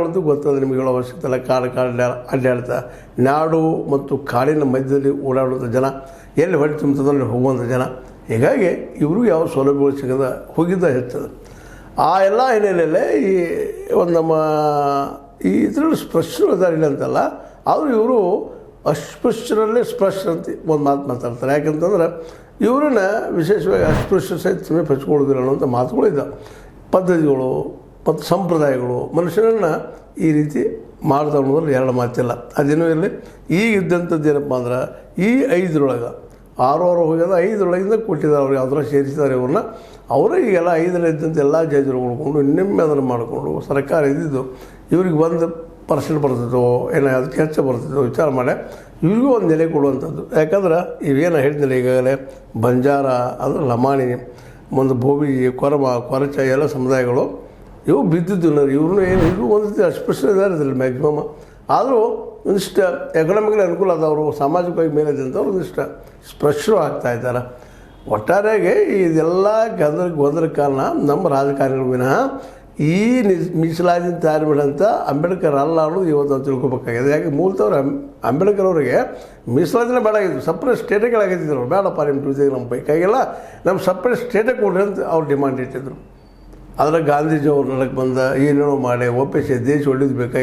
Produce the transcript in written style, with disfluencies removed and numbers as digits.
ನಾಡುಗಳಂತೂ ಗೊತ್ತದ ನಿಮಗೆ ಅವಶ್ಯಕತೆ ಇಲ್ಲ. ಕಾಡು ಅಡ್ಡಾಡ್ತಾ ನಾಡು ಮತ್ತು ಕಾಡಿನ ಮಧ್ಯದಲ್ಲಿ ಓಡಾಡುವಂಥ ಜನ, ಎಲ್ಲಿ ಹೊಟ್ಟೆ ತುಂಬುತ್ತದಲ್ಲಿ ಹೋಗುವಂಥ ಜನ. ಹೀಗಾಗಿ ಇವರು ಯಾವ ಸೌಲಭ್ಯಗಳು ಸಿಗದ ಹೋಗಿದ್ದ ಹೆಚ್ಚದ. ಆ ಎಲ್ಲ ಹಿನ್ನೆಲೆಯಲ್ಲೇ ಈ ಒಂದು ನಮ್ಮ ಈ ಇದರಲ್ಲಿ ಸ್ಪೃಶ್ಯರು ಅದಾರಿಲ್ಲ ಅಂತಲ್ಲ, ಆದರೂ ಇವರು ಅಸ್ಪೃಶ್ಯರಲ್ಲೇ ಸ್ಪೃಶ್ಯ ಅಂತ ಒಂದು ಮಾತು ಮಾತಾಡ್ತಾರೆ. ಯಾಕಂತಂದ್ರೆ ಇವ್ರನ್ನ ವಿಶೇಷವಾಗಿ ಅಸ್ಪೃಶ್ಯ ಸಹಿತ ಸಮೀಪ ಹಚ್ಕೊಳ್ಳೋದಿಲ್ಲ ಅನ್ನೋಂಥ ಮಾತುಗಳಿದ್ದಾವೆ. ಪದ್ಧತಿಗಳು ಮತ್ತು ಸಂಪ್ರದಾಯಗಳು ಮನುಷ್ಯನನ್ನು ಈ ರೀತಿ ಮಾಡ್ತಾ ಅನ್ನೋದ್ರಲ್ಲಿ ಎರಡು ಮಾತಿಲ್ಲ. ಅದೇನೂ ಇರಲಿ. ಈಗ ಇದ್ದಂಥದ್ದು ಏನಪ್ಪ ಅಂದ್ರೆ ಈ 5ರೊಳಗೆ 6 ಹೋಗ್ಯದ, 5ರೊಳಗಿಂದ ಕೊಟ್ಟಿದ್ದಾರೆ. ಅವ್ರು ಯಾವ್ದಾರ ಸೇರಿಸಿದ್ದಾರೆ ಇವ್ರನ್ನ. ಅವರು ಈಗೆಲ್ಲ 5ರಲ್ಲಿ ಇದ್ದಂಥ ಎಲ್ಲ ಜಡ್ಜರು ಉಳ್ಕೊಂಡು ಇನ್ನೊಮ್ಮೆ ಅದನ್ನು ಮಾಡಿಕೊಂಡು ಸರ್ಕಾರ ಇದ್ದಿದ್ದು ಇವ್ರಿಗೆ 1% ಬರ್ತದೋ ಏನೋ ಅದಕ್ಕೆ ಹೆಚ್ಚು ಬರ್ತದೋ ವಿಚಾರ ಮಾಡಿ ಇವ್ರಿಗೂ ಒಂದು ನೆಲೆ ಕೊಡುವಂಥದ್ದು. ಯಾಕಂದ್ರೆ ಇವೇನು ಹೇಳಿದ್ದಿಲ್ಲ ಈಗಾಗಲೇ ಬಂಜಾರ, ಅದು ಲಮಾಣಿ, ಒಂದು ಬೋಬಿ, ಕೊರಚ ಎಲ್ಲ ಸಮುದಾಯಗಳು ಇವು ಬಿದ್ದಿದ್ದು. ಇವ್ರನ್ನೂ ಏನು ಇವರು ಒಂದು ರೀತಿ ಅಸ್ಪೃಶ್ಯ ಇದ್ದಾರೆ ಇದ್ರಲ್ಲಿ ಮ್ಯಾಕ್ಸಿಮಮ್. ಆದರೂ ಒಂದಿಷ್ಟು ಎಕನಾಮಿಕಲಿ ಅನುಕೂಲ ಆದವರು, ಸಾಮಾಜಿಕವಾಗಿ ಮೇಲೆ ಇದ್ದಂಥವ್ರು ಒಂದಿಷ್ಟು ಸ್ಪೃಶ್ಯರು ಆಗ್ತಾಯಿದ್ದಾರೆ. ಒಟ್ಟಾರೆಯಾಗಿ ಇದೆಲ್ಲ ಗೊಂದಲ ಕಾರಣ ನಮ್ಮ ರಾಜಕಾರಣಿಗಳು ವಿನಃ ಈ ಮೀಸಲಾತಿ ತಯಾರು ಬಿಡಂಥ ಅಂಬೇಡ್ಕರ್ ಅಲ್ಲ ಅನ್ನೋದು ಇವತ್ತು ನಾವು ತಿಳ್ಕೊಬೇಕಾಗಿದೆ. ಯಾಕೆ ಮೂಲತವ್ರು ಅಂಬೇಡ್ಕರ್ ಅವರಿಗೆ ಮೀಸಲಾತಿನೇ ಬೇಡ ಆಗಿದ್ದು, ಸಪ್ರೇಟ್ ಸ್ಟೇಟೇಗಳಾಗಿದ್ದರು. ಅವ್ರು ಬೇಡಪ್ಪ ನಿಮ್ಮ ಟೂಸಿಗೆ ನಮ್ಮ ಬೇಕಾಗಿಲ್ಲ, ನಮ್ಮ ಸಪ್ರೇಟ್ ಸ್ಟೇಟೇ ಕೊಡ್ರಿ ಅಂತ ಅವ್ರು ಡಿಮಾಂಡ್ ಇಟ್ಟಿದ್ರು. ಆದರೆ ಗಾಂಧೀಜಿ ಅವ್ರು ನನಗೆ ಬಂದ ಏನೇನೋ ಮಾಡಿ ಒಪ್ಪಿಸಿ ದೇಶ ಒಳ್ಳೇದು ಬೇಕಾಗಿ